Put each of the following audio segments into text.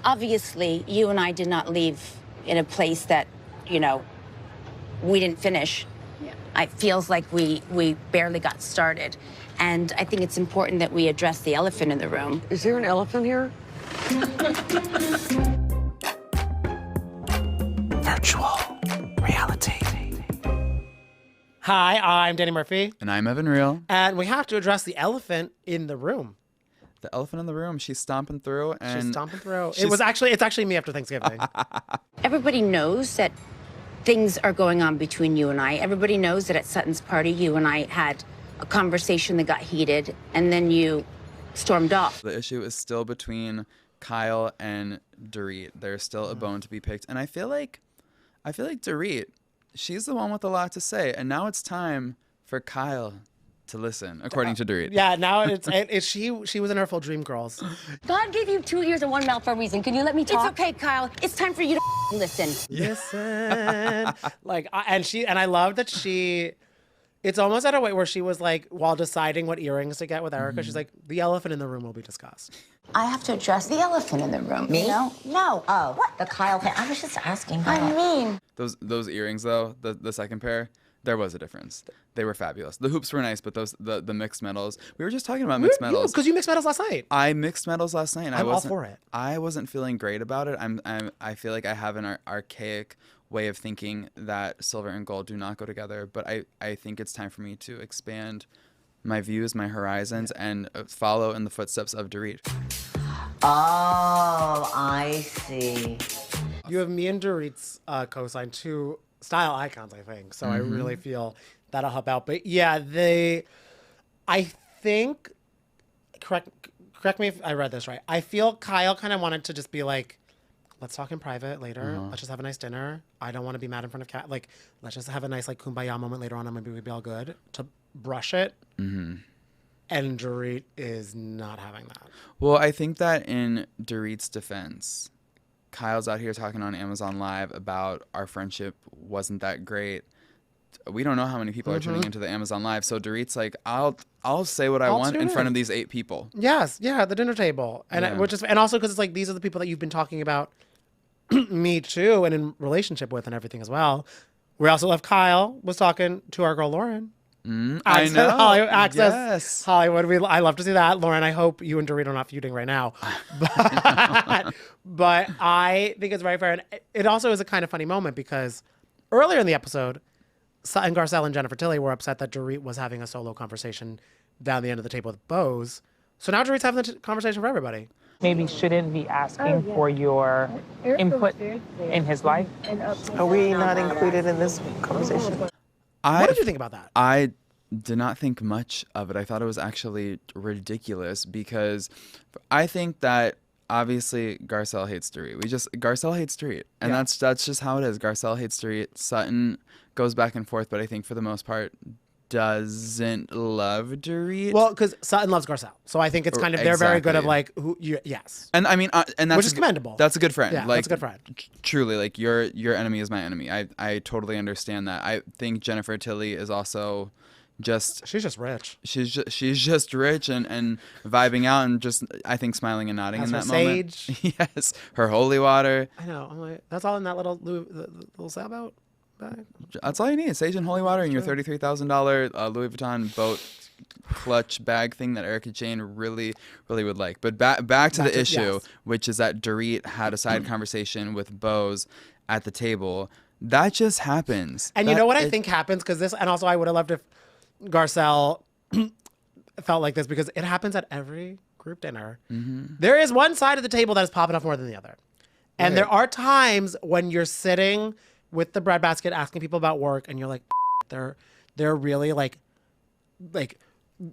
obviously, you and I did not leave in a place that, you know, we didn't finish. Yeah. It feels like we barely got started. And I think it's important that we address the elephant in the room. Is there an elephant here? Virtual reality. Hi, I'm Danny Murphy. And I'm Evan Real. And we have to address the elephant in the room. The elephant in the room. She's stomping through. And she's stomping through. It's actually me after Thanksgiving. Everybody knows that things are going on between you and I. Everybody knows that at Sutton's party, you and I had a conversation that got heated, and then you stormed off. The issue is still between Kyle and Dorit. There's still a bone to be picked. And I feel like Dorit, she's the one with a lot to say. And now it's time for Kyle to listen, according to Dorit. Yeah, now it's she was in her full dream girls. God gave you 2 ears and 1 mouth for a reason. Can you let me talk? It's okay, Kyle. It's time for you to listen. Listen. And I love that it's almost at a way where she was like, while deciding what earrings to get with Erica, she's like, the elephant in the room will be discussed. I have to address the elephant in the room. Me? No. Oh, What? the Kyle thing. I was just asking. I mean. Those earrings, though, the second pair, there was a difference. They were fabulous. The hoops were nice, but the mixed metals. We were just talking about mixed metals. Because you mixed metals last night. I mixed metals last night. And I'm all for it. I wasn't feeling great about it. I feel like I have an archaic way of thinking that silver and gold do not go together. But I think it's time for me to expand my views, my horizons, and follow in the footsteps of Dorit. Oh, I see. You have me and Dorit's co-sign, two style icons, I think. So I really feel that'll help out. But yeah, I think, correct me if I read this right. I feel Kyle kind of wanted to just be like, let's talk in private later. Let's just have a nice dinner. I don't want to be mad in front of Kat. Like, let's just have a nice like kumbaya moment later on and maybe we'll be all good. To brush it. Mm-hmm. And Dorit is not having that. Well, I think that in Dorit's defense, Kyle's out here talking on Amazon Live about our friendship wasn't that great. We don't know how many people are tuning into the Amazon Live. So Dorit's like, I'll say what I want in front of these 8 people. Yes, yeah, at the dinner table. And and also because it's like these are the people that you've been talking about me too and in relationship with and everything as well. We also love Kyle was talking to our girl Lauren. I know. Yes. Hollywood. I love to see that. Lauren, I hope you and Dorit are not feuding right now. But I think it's very fair. And it also is a kind of funny moment because earlier in the episode, Sutton Garcelle and Jennifer Tilly were upset that Dorit was having a solo conversation down the end of the table with Bose. So now Dorit's having the conversation for everybody. Maybe shouldn't be asking for your input in his life. Are we not included in this conversation? What did you think about that? I did not think much of it. I thought it was actually ridiculous because I think that obviously Garcelle hates Dorit. Garcelle hates Dorit. And that's just how it is. Garcelle hates Dorit. Sutton goes back and forth, but I think for the most part doesn't love Dorit. Well, because Sutton loves Garcelle. So I think it's kind of, they're very good at like, yes. And I mean, and that's which is commendable. That's a good friend. Yeah, like, that's a good friend. Truly, like your enemy is my enemy. I totally understand that. I think Jennifer Tilly is also she's just rich. She's just rich and vibing out and just, I think, smiling and nodding in that moment. Sage. Yes, her holy water. I know. I'm like, that's all in that little little sailboat bag. That's all you need: sage and holy water, and your $33,000 Louis Vuitton boat clutch bag thing that Erica Jane really would like. But back to the issue, which is that Dorit had a side conversation with Bose at the table. That just happens. And you know what I think happens? Because and also I would have loved if Garcelle felt like this because it happens at every group dinner. There is one side of the table that is popping off more than the other. And there are times when you're sitting with the breadbasket asking people about work and you're like, they're really like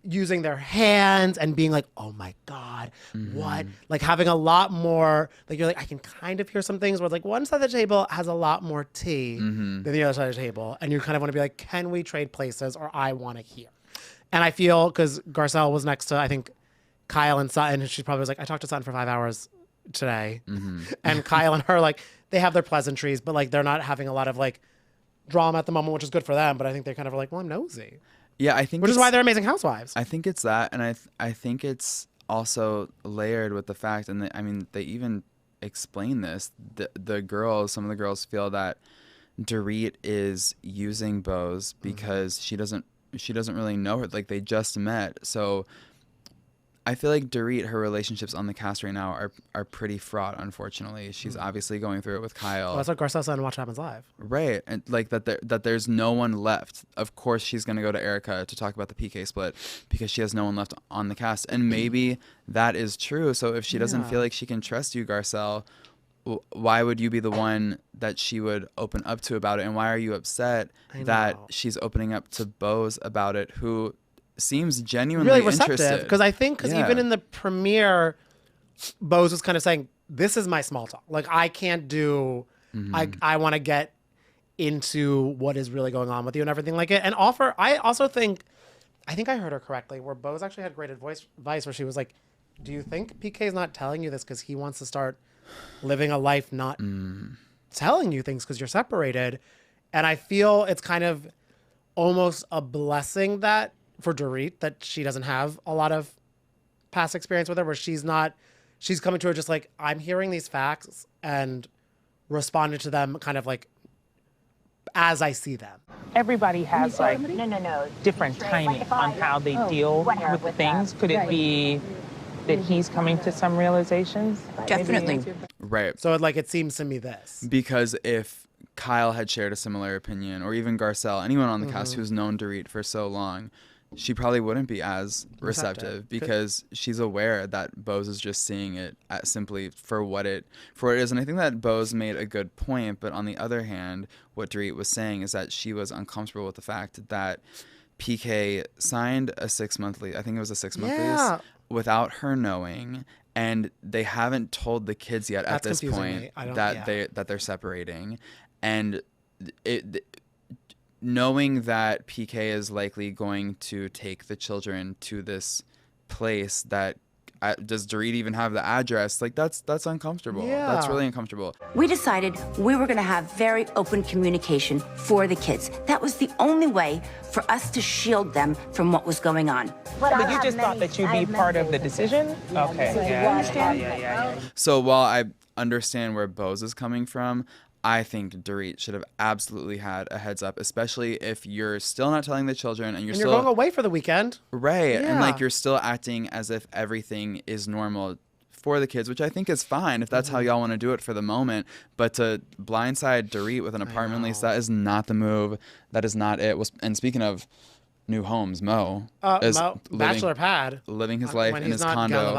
using their hands and being like, oh my God, what? Like having a lot more, like you're like, I can kind of hear some things where like one side of the table has a lot more tea than the other side of the table. And you kind of want to be like, can we trade places or I want to hear. And I feel, because Garcelle was next to, I think, Kyle and Sutton, and she probably was like, I talked to Sutton for 5 hours today. And Kyle and her, like, they have their pleasantries, but like they're not having a lot of like drama at the moment, which is good for them. But I think they kind of are like, well, I'm nosy. Yeah, I think which is why they're amazing housewives. I think it's that, and I think it's also layered with the fact, and I mean, they even explain this. The girls, some of the girls feel that Dorit is using Bose because she doesn't really know her. Like, they just met. So I feel like Dorit, her relationships on the cast right now are pretty fraught, unfortunately. She's obviously going through it with Kyle. Well, that's what Garcelle said in Watch What Happens Live. Right. And like that there's no one left. Of course she's going to go to Erica to talk about the PK split because she has no one left on the cast. And maybe that is true. So if she doesn't feel like she can trust you, Garcelle, why would you be the one that she would open up to about it? And why are you upset that she's opening up to Bose about it, who seems genuinely really receptive? interested? Because I think even in the premiere, Bose was kind of saying, this is my small talk. Like, I can't do, I want to get into what is really going on with you and everything like it. And I also think, I heard her correctly, where Bose actually had great advice where she was like, do you think PK is not telling you this because he wants to start living a life not telling you things because you're separated? And I feel it's kind of almost a blessing that for Dorit that she doesn't have a lot of past experience with her, where she's coming to her just like, I'm hearing these facts and responding to them kind of like as I see them. Everybody has like different timing on how they deal with the things. Could it be that he's coming to some realizations? Definitely. Right. So it seems to me this. Because if Kyle had shared a similar opinion, or even Garcelle, anyone on the cast who's known Dorit for so long, she probably wouldn't be as receptive because she's aware that Bose is just seeing it simply for what it is. And I think that Bose made a good point, but on the other hand, what Dorit was saying is that she was uncomfortable with the fact that PK signed a 6-month lease. I think it was a 6-month lease without her knowing, and they haven't told the kids yet at this point that they're separating. And knowing that PK is likely going to take the children to this place that does Dorit even have the address? Like, that's uncomfortable. Yeah. That's really uncomfortable. We decided we were going to have very open communication for the kids. That was the only way for us to shield them from what was going on. But you just thought that you'd be part of the decision? Okay. Yeah. So while I understand where Bose is coming from, I think Dorit should have absolutely had a heads up, especially if you're still not telling the children and you're still going away for the weekend. Right. Yeah. And like, you're still acting as if everything is normal for the kids, which I think is fine if that's how y'all want to do it for the moment. But to blindside Dorit with an apartment lease, that is not the move. That is not it. And speaking of new homes, Mo is bachelor pad, living his life in his condo.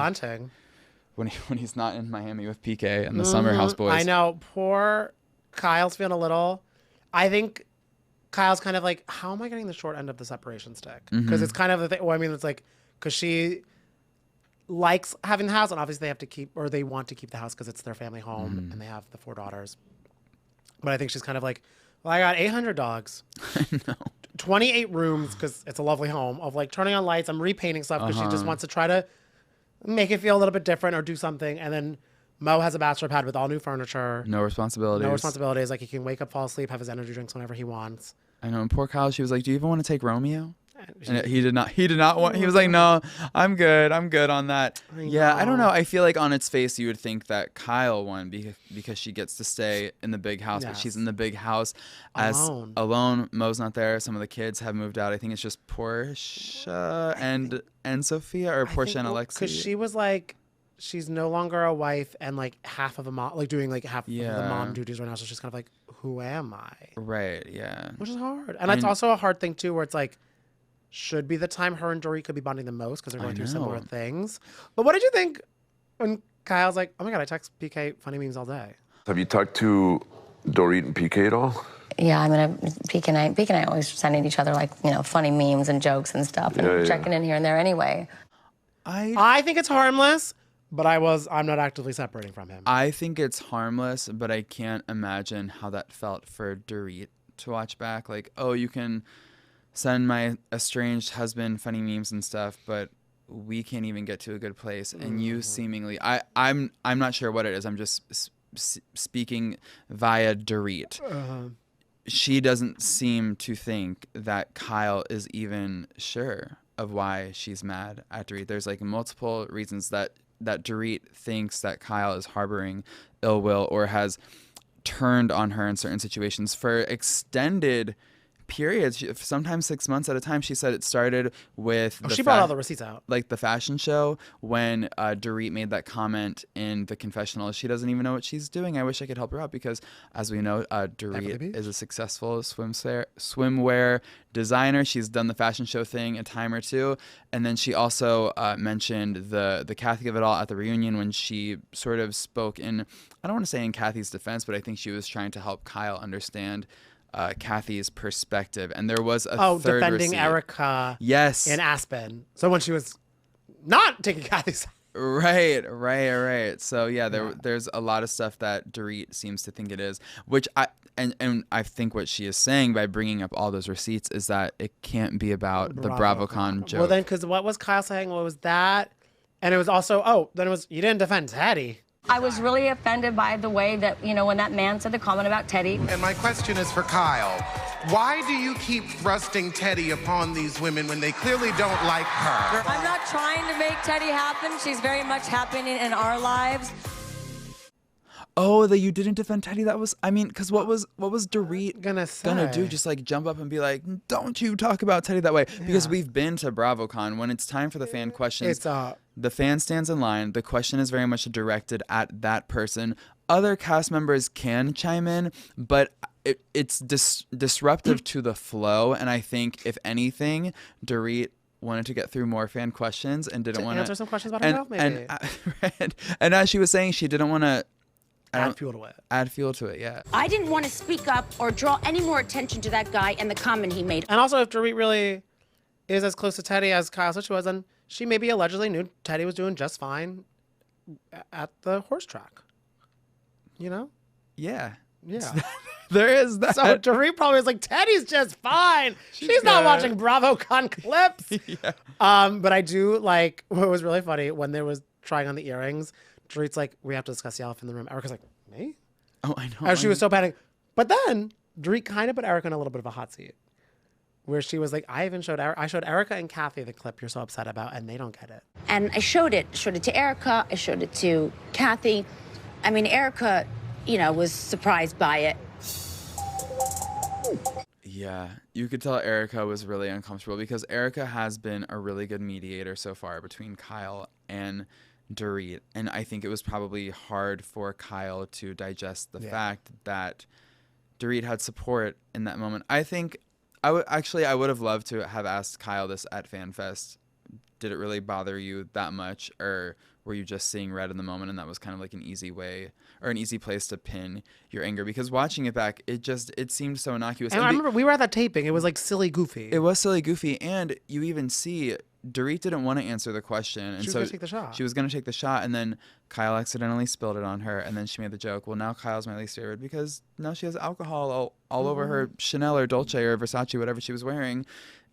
When he's not in Miami with PK and the summer house boys. I know. Poor Kyle's feeling a little. I think Kyle's kind of like, how am I getting the short end of the separation stick? Because it's kind of the thing. Well, I mean, it's like, because she likes having the house, and obviously they want to keep the house because it's their family home and they have the 4 daughters. But I think she's kind of like, well, I got 800 dogs. I know. 28 rooms, because it's a lovely home, of like turning on lights. I'm repainting stuff because she just wants to try to make it feel a little bit different or do something. And then Mo has a bachelor pad with all new furniture. No responsibilities. Like, he can wake up, fall asleep, have his energy drinks whenever he wants. I know. And poor Kyle, she was like, do you even want to take Romeo? And he did not want, he was like, no, I'm good on that. I don't know. I feel like on its face, you would think that Kyle won because she gets to stay in the big house, but she's in the big house alone. Mo's not there. Some of the kids have moved out. I think it's just Portia and Sophia, or Portia and Alexi. Because she was like, she's no longer a wife and like half of a mom, like doing like half of the mom duties right now. So she's kind of like, who am I? Right. Yeah. Which is hard. And it's also a hard thing too, where it's like, should be the time her and Dorit could be bonding the most because they're going through similar things. But what did you think when Kyle's like, oh my God, I text PK funny memes all day? Have you talked to Dorit and PK at all? Yeah, I mean, PK and I always sending each other, like, funny memes and jokes and stuff, and checking in here and there anyway. I think it's harmless, but I'm not actively separating from him. I think it's harmless, but I can't imagine how that felt for Dorit to watch back. Like, oh, you can send my estranged husband funny memes and stuff, but we can't even get to a good place. And you seemingly, I'm not sure what it is. I'm just speaking via Dorit. She doesn't seem to think that Kyle is even sure of why she's mad at Dorit. There's like multiple reasons that that Dorit thinks that Kyle is harboring ill will or has turned on her in certain situations for extended periods, sometimes 6 months at a time. She said it started with she brought all the receipts out, like the fashion show when Dorit made that comment in the confessional. She doesn't even know what she's doing. I wish I could help her out because, as we know, Dorit is a successful swimwear designer. She's done the fashion show thing a time or two, and then she also mentioned the Kathy of it all at the reunion when she sort of spoke in, I don't want to say in Kathy's defense, but I think she was trying to help Kyle understand Kathy's perspective, and there was a third defending receipt. Erica, yes, in Aspen. So when she was not taking Kathy's side. Right. So yeah, there's a lot of stuff that Dorit seems to think it is, which I think what she is saying by bringing up all those receipts is that it can't be about the BravoCon joke. Well, then, because what was Kyle saying? What was that? And it was also, then it was, you didn't defend Teddy. I was really offended by the way that, when that man said the comment about Teddy. And my question is for Kyle. Why do you keep thrusting Teddy upon these women when they clearly don't like her? I'm not trying to make Teddy happen. She's very much happening in our lives. Oh, that you didn't defend Teddy. That was, because what was Dorit gonna do? Just like jump up and be like, don't you talk about Teddy that way? Because we've been to BravoCon. When it's time for the fan questions, the fan stands in line. The question is very much directed at that person. Other cast members can chime in, but it's disruptive to the flow. And I think, if anything, Dorit wanted to get through more fan questions and didn't want to answer some questions about herself, maybe. And as she was saying, she didn't want to add fuel to it. Add fuel to it, yeah. I didn't want to speak up or draw any more attention to that guy and the comment he made. And also, if Dorit really is as close to Teddy as Kyle said she was, then she maybe allegedly knew Teddy was doing just fine at the horse track. Yeah. Yeah. There is that. So Dorit probably was like, Teddy's just fine. She's not watching BravoCon clips. Yeah. But I do like, what was really funny, when they was trying on the earrings, Dorit's like, we have to discuss the elephant in the room. Erica's like, me? Oh, I know. And she was so panicked. But then Dorit kind of put Erica in a little bit of a hot seat, where she was like, I showed Erica and Kathy the clip you're so upset about, and they don't get it. And I showed it to Erica. I showed it to Kathy. I mean, Erica, was surprised by it. Yeah, you could tell Erica was really uncomfortable because Erica has been a really good mediator so far between Kyle and Dorit. And I think it was probably hard for Kyle to digest the fact that Dorit had support in that moment. I think I would have loved to have asked Kyle this at FanFest. Did it really bother you that much, or were you just seeing red in the moment and that was kind of like an easy way or an easy place to pin your anger? Because watching it back, it seemed so innocuous. And I remember we were at that taping. It was like silly goofy. It was silly goofy, and you even see Dorit didn't want to answer the question, and she was so gonna take the shot. She was going to take the shot, and then Kyle accidentally spilled it on her, and then she made the joke, well, now Kyle's my least favorite because now she has alcohol all over her Chanel or Dolce or Versace, whatever she was wearing.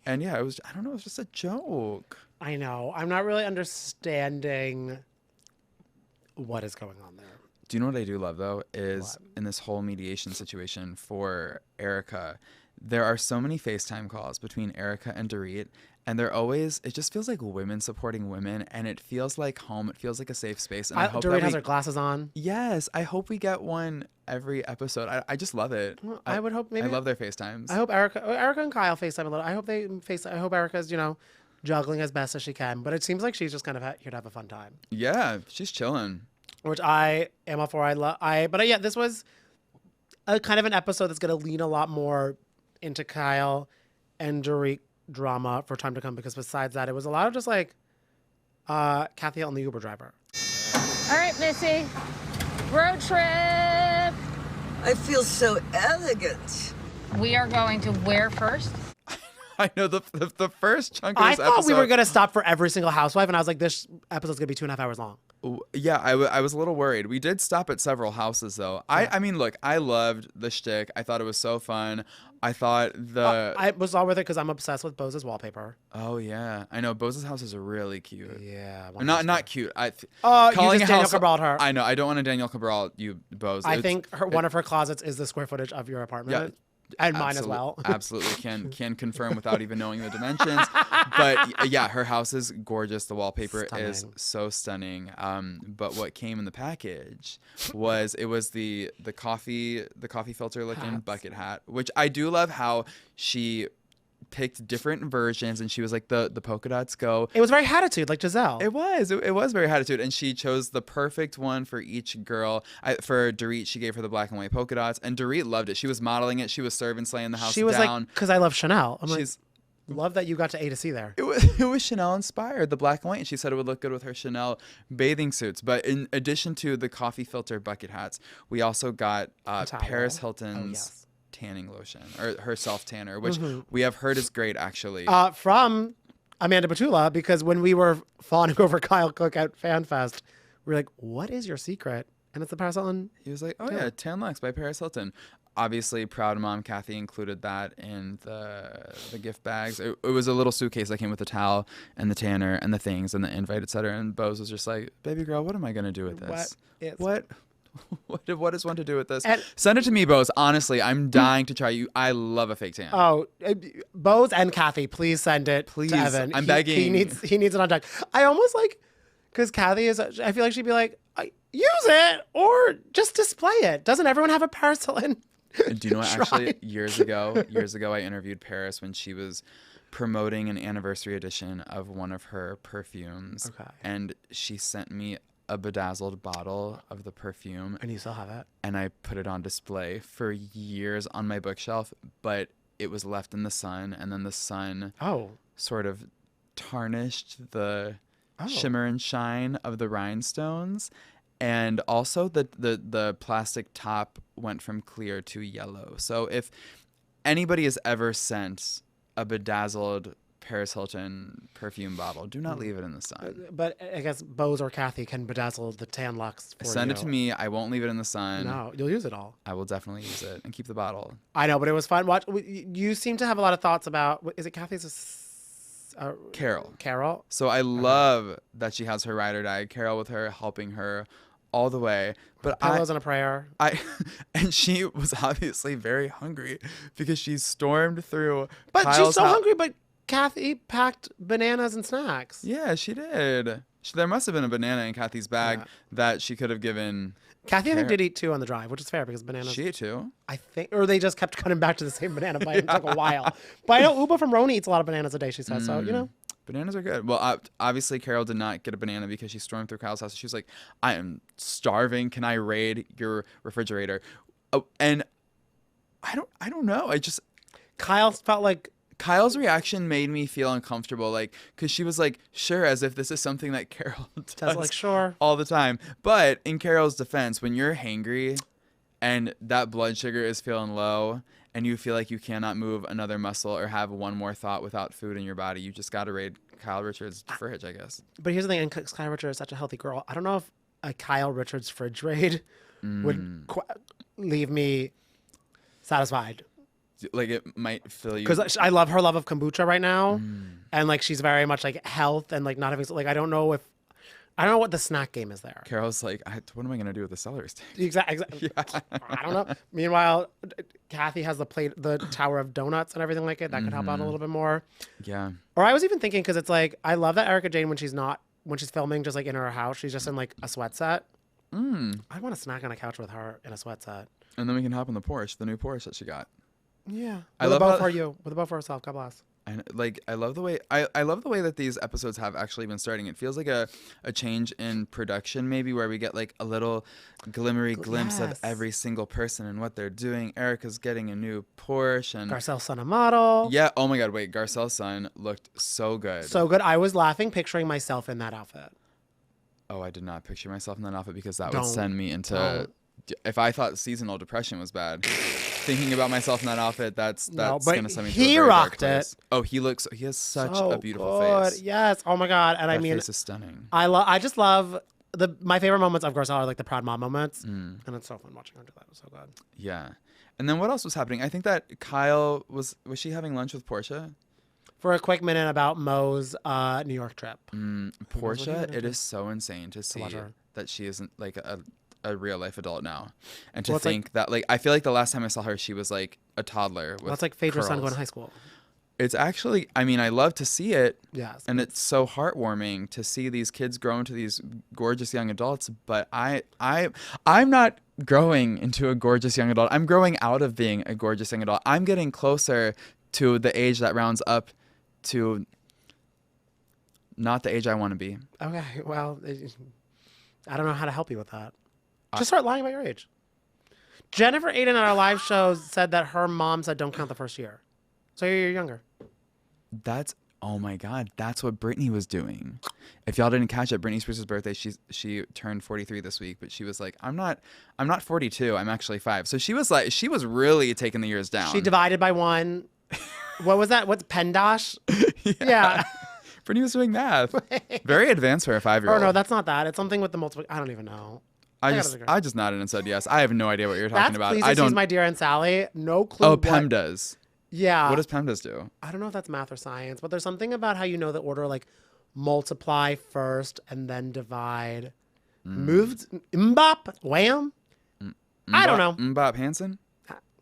And yeah, it was just a joke. I know. I'm not really understanding what is going on there. Do you know what I do love, though, is in this whole mediation situation for Erica, there are so many FaceTime calls between Erica and Dorit, and it just feels like women supporting women, and it feels like home. It feels like a safe space. And I hope Dorit has her glasses on. Yes, I hope we get one every episode. I just love it. Well, I would hope maybe. I love their FaceTimes. I hope Erica and Kyle FaceTime a little. I hope Erica's, juggling as best as she can. But it seems like she's just kind of here to have a fun time. Yeah, she's chilling. Which I am all for. This was a kind of an episode that's going to lean a lot more into Kyle and Dorit drama for time to come, because besides that, it was a lot of just like Kathy Hilton, the Uber driver. All right, Missy, road trip. I feel so elegant. We are going to where first? I know the first chunk of this episode. I thought we were going to stop for every single housewife, and I was like, this episode's going to be 2.5 hours long. Yeah, I was a little worried. We did stop at several houses, though. Yeah. I mean, look, I loved the shtick. I thought it was so fun. I thought I was all with it because I'm obsessed with Bose's wallpaper. Oh, yeah. I know. Bose's house is really cute. Yeah. Not cute. Calling you just Daniel Cabral her. I know. I don't want to Daniel Cabral you, Bose. I think one of her closets is the square footage of your apartment. And mine as well. Absolutely can confirm without even knowing the dimensions. But yeah, her house is gorgeous. The wallpaper is so stunning. But what came in the package was the coffee filter looking bucket hat, which I do love how she picked different versions, and she was like, the polka dots go. It was very Hatitude, like Giselle. It was very Hatitude, and she chose the perfect one for each girl. For Dorit, she gave her the black and white polka dots, and Dorit loved it. She was modeling it. She was serving, slaying the house down. She was like, because I love Chanel. I'm like, love that you got to A to C there. It was Chanel inspired, the black and white, and she said it would look good with her Chanel bathing suits. But in addition to the coffee filter bucket hats, we also got Paris Hilton's tanning lotion, or her self tanner, which we have heard is great actually. From Amanda Batula, because when we were fawning over Kyle Cook at FanFest, we were like, what is your secret? And it's the Paris Hilton. He was like, oh yeah, Tan Lux by Paris Hilton. Obviously, proud mom Kathy included that in the gift bags. It was a little suitcase that came with the towel and the tanner and the things and the invite, etc. And Bose was just like, baby girl, what am I gonna do with this? What is one to do with this? And send it to me, Bose. Honestly, I'm dying to try you. I love a fake tan. Oh, Bose and Kathy, please send it to Evan. I'm begging. He needs it on deck. I almost like, because Kathy is, I feel like she'd be like, use it or just display it. Doesn't everyone have a Paris Hilton? Do you know what? Actually, years ago, I interviewed Paris when she was promoting an anniversary edition of one of her perfumes. Okay. And she sent me a bedazzled bottle of the perfume. And you still have it? And I put it on display for years on my bookshelf, but it was left in the sun, and then the sun sort of tarnished the shimmer and shine of the rhinestones. And also the plastic top went from clear to yellow. So if anybody has ever sent a bedazzled Paris Hilton perfume bottle, do not leave it in the sun. But I guess Bose or Kathy can bedazzle the Tan Lux for Send it to me. I won't leave it in the sun. No, you'll use it all. I will definitely use it and keep the bottle. I know, but it was fun. You seem to have a lot of thoughts about, is it Kathy's? Carol. So I love that she has her ride or die Carol with her, helping her all the way. But pillows and a prayer. And she was obviously very hungry because she stormed through. But Kyle's she's so hungry. But Kathy packed bananas and snacks. Yeah, she did. There must have been a banana in Kathy's bag that she could have given. Kathy, I think, did eat 2 on the drive, which is fair because bananas. She ate 2? I think, or they just kept cutting back to the same banana bite. It took a while. But I know Uba from Roni eats a lot of bananas a day, she says. So, you know. Bananas are good. Well, obviously, Carol did not get a banana because she stormed through Kyle's house. She was like, I am starving. Can I raid your refrigerator? Oh, and I don't know. Kyle felt like. Kyle's reaction made me feel uncomfortable, like, because she was like, sure, as if this is something that Carol does like, sure, all the time. But in Carol's defense, when you're hangry and that blood sugar is feeling low and you feel like you cannot move another muscle or have one more thought without food in your body, you just got to raid Kyle Richards' fridge, I guess. But here's the thing, and Kyle Richards is such a healthy girl. I don't know if a Kyle Richards fridge raid would leave me satisfied. Like, it might fill you. Because I love her love of kombucha right now. And, like, she's very much, like, health and, like, not having... Like, I don't know what the snack game is there. Carol's like, what am I going to do with the celery stick? Exactly. Yeah. I don't know. Meanwhile, Kathy has the tower of donuts and everything like it. That could help out a little bit more. Yeah. Or I was even thinking, because it's like, I love that Erica Jane, when she's filming just, like, in her house, she's just in, like, a sweat set. I want to snack on a couch with her in a sweat set. And then we can hop in the Porsche, the new Porsche that she got. Yeah, with a bow for you, with a bow for herself. God bless. I love the way I love the way that these episodes have actually been starting. It feels like a change in production, maybe, where we get like a little glimmery glimpse of every single person and what they're doing. Erica's getting a new Porsche, and Garcelle's son a model. Yeah. Oh my God. Wait. Garcelle's son looked so good. So good. I was laughing, picturing myself in that outfit. Oh, I did not picture myself in that outfit because that would send me into. If I thought seasonal depression was bad, thinking about myself in that outfit, that's gonna send me to a very dark place. Oh, he has such a beautiful face. Yes. Oh my God. And that I mean, face is stunning. I just love my favorite moments of Garcelle are like the proud mom moments, and it's so fun watching her do that. It was so good. Yeah. And then what else was happening? I think that Kyle was she having lunch with Portia? For a quick minute about Mo's New York trip. Portia, it is so insane to see that she isn't like a real life adult now, and to think that like I feel like the last time I saw her, she was like a toddler. With That's like Phaedra's son curls. going to high school. It's actually, I mean, I love to see it. Yes. And it's so heartwarming to see these kids grow into these gorgeous young adults. But I'm not growing into a gorgeous young adult. I'm growing out of being a gorgeous young adult. I'm getting closer to the age that rounds up to not the age I want to be. Okay, well, I don't know how to help you with that. Just start lying about your age. Jennifer Aiden at our live show said that her mom said don't count the first year. So you're younger. Oh my God, that's what Britney was doing. If y'all didn't catch it, Britney Spears' birthday, she turned 43 this week, but she was like, I'm not 42, I'm actually 5. So she was really taking the years down. She divided by 1. What was that? What's PEMDAS? Yeah. Britney was doing math. Very advanced for a 5-year-old. Oh no, that's not that. It's something with the multiple. I don't even know. I just nodded and said yes. I have no idea what you're talking about. Please I don't. Excuse my dear Aunt Sally. No clue. Oh, PEMDAS. Yeah. What does PEMDAS do? I don't know if that's math or science, but there's something about how you know the order, like multiply first and then divide. Moved, mbop, wham. I don't know. Mbop Hansen?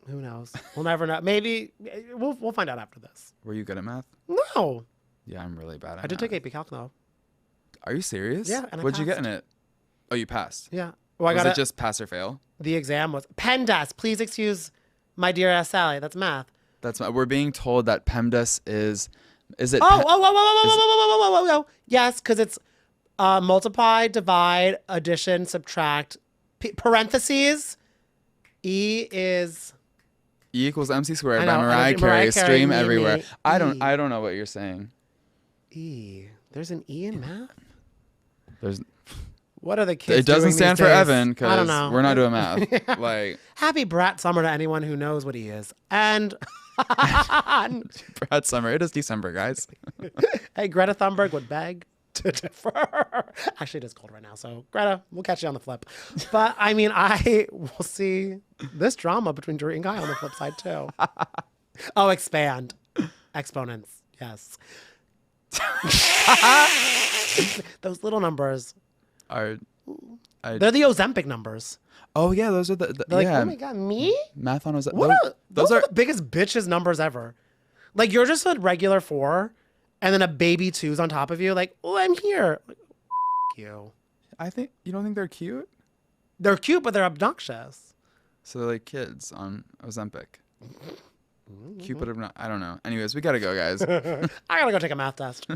Who knows? We'll never know. Maybe we'll find out after this. Were you good at math? No. Yeah, I'm really bad at I did math. take AP Calc though. Are you serious? Yeah, and I What'd you get in passed. it? Oh, you passed. Yeah. Well, Was it just pass or fail? The exam was PEMDAS. Please excuse my dear Aunt Sally. That's math. We're being told that PEMDAS is it? Oh. Yes, because it's multiply, divide, addition, subtract, parentheses. E is E equals MC squared I by know, Mariah Carey. Stream everywhere. I don't E. know what you're saying. E. There's an E in math. There's. What are the kids? It doesn't doing stand these for days? Evan I don't because know. we're not doing math. Like Happy Brat Summer to anyone who knows what he is. And Brad Summer. It is December, guys. hey, Greta Thunberg would beg to differ. Actually, it is cold right now, so Greta, we'll catch you on the flip. But I mean, I will see this drama between Dorit and Guy on the flip side too. Oh, expand, exponents, yes. Those little numbers They're the Ozempic numbers. Oh yeah, those are the They're like, yeah. oh my God, me? Math on Ozempic. Those are the biggest bitches numbers ever. Like you're just a regular 4, and then a baby 2's on top of you. Like, oh, I'm here. Like, you. You don't think they're cute? They're cute, but they're obnoxious. So they're like kids on Ozempic. Cute, but I don't know. Anyways, we gotta go, guys. I gotta go take a math test.